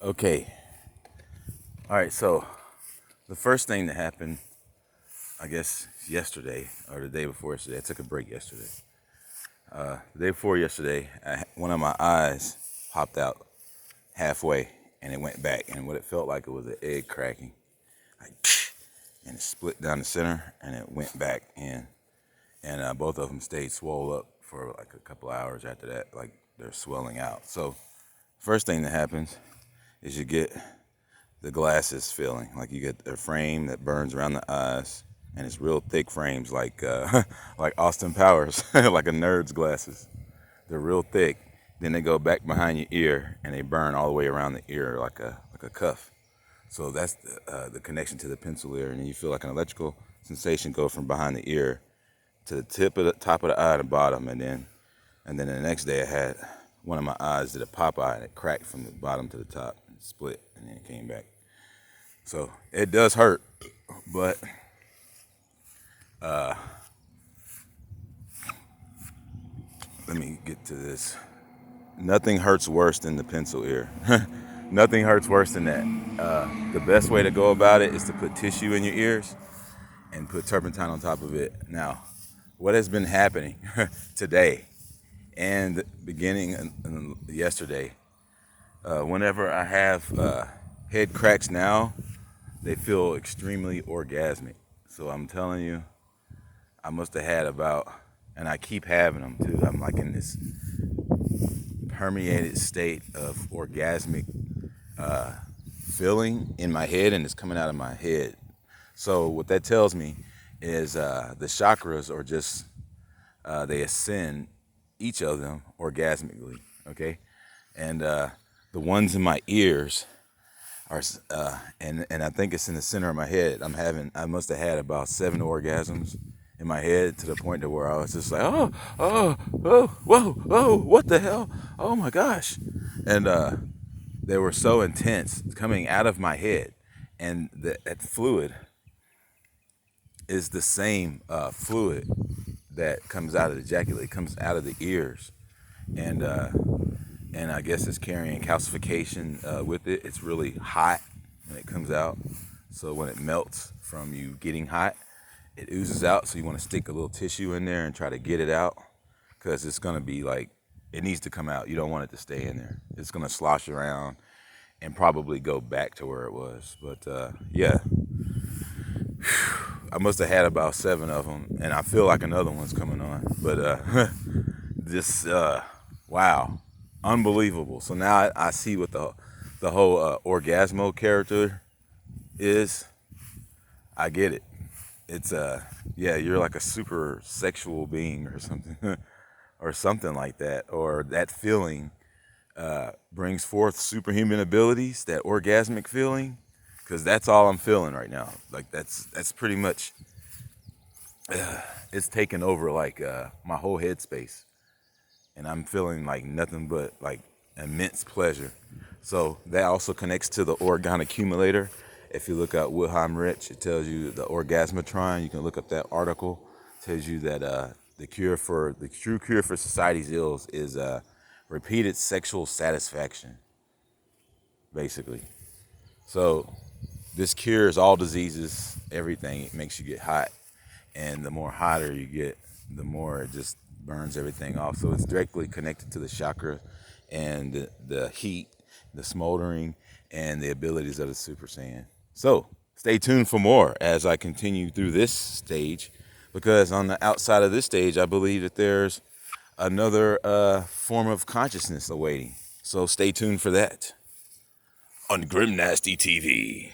Okay. All right. So the first thing that happened, I guess yesterday or the day before yesterday, I took a break yesterday. The day before yesterday, one of my eyes popped out halfway and it went back, and what it felt like, it was an egg cracking, like, and it split down the center and it went back in, and both of them stayed swole up for like a couple hours after that, like they're swelling out. So first thing that happens is you get the glasses feeling, like you get a frame that burns around the eyes, and it's real thick frames, like like Austin Powers, like a nerd's glasses. They're real thick. Then they go back behind your ear and they burn all the way around the ear like a cuff. So that's the connection to the pencil ear, and then you feel like an electrical sensation go from behind the ear to the top of the eye to the bottom, and then the next day I had one of my eyes did a pop eye, and it cracked from the bottom to the top and split, and then it came back. So it does hurt, but let me get to this. Nothing hurts worse than the pencil ear. Nothing hurts worse than that. The best way to go about it is to put tissue in your ears and put turpentine on top of it. Now, what has been happening today and beginning yesterday, whenever I have head cracks now, they feel extremely orgasmic. So I'm telling you, I must have had about, and I keep having them too. I'm like in this permeated state of orgasmic feeling in my head, and it's coming out of my head. So what that tells me is the chakras are just, they ascend, each of them orgasmically, okay? And the ones in my ears are, and I think it's in the center of my head. I must have had about 7 orgasms in my head, to the point to where I was just like, oh, whoa, what the hell? Oh my gosh. And they were so intense coming out of my head. And that fluid is the same fluid that comes out of the ejaculate, comes out of the ears. And I guess it's carrying calcification with it. It's really hot when it comes out. So when it melts from you getting hot, it oozes out. So you want to stick a little tissue in there and try to get it out, because it's going to be like, it needs to come out. You don't want it to stay in there. It's going to slosh around and probably go back to where it was. But yeah, I must have had about 7 of them, and I feel like another one's coming on. But this, wow, unbelievable. So now I see what the whole orgasmo character is. I get it. It's yeah, you're like a super sexual being or something, or something like that, or that feeling brings forth superhuman abilities, that orgasmic feeling, because that's all I'm feeling right now. Like that's pretty much, it's taken over like my whole headspace, and I'm feeling like nothing but like immense pleasure. So that also connects to the organ accumulator. If you look at Wilhelm Rich, it tells you the orgasmatron. You can look up that article. It tells you that the true cure for society's ills is repeated sexual satisfaction, basically. So this cures all diseases, everything. It makes you get hot, and the more hotter you get, the more it just burns everything off. So it's directly connected to the chakra and the heat, the smoldering, and the abilities of the Super Saiyan. So stay tuned for more as I continue through this stage, because on the outside of this stage, I believe that there's another form of consciousness awaiting. So stay tuned for that on Grimnasty TV.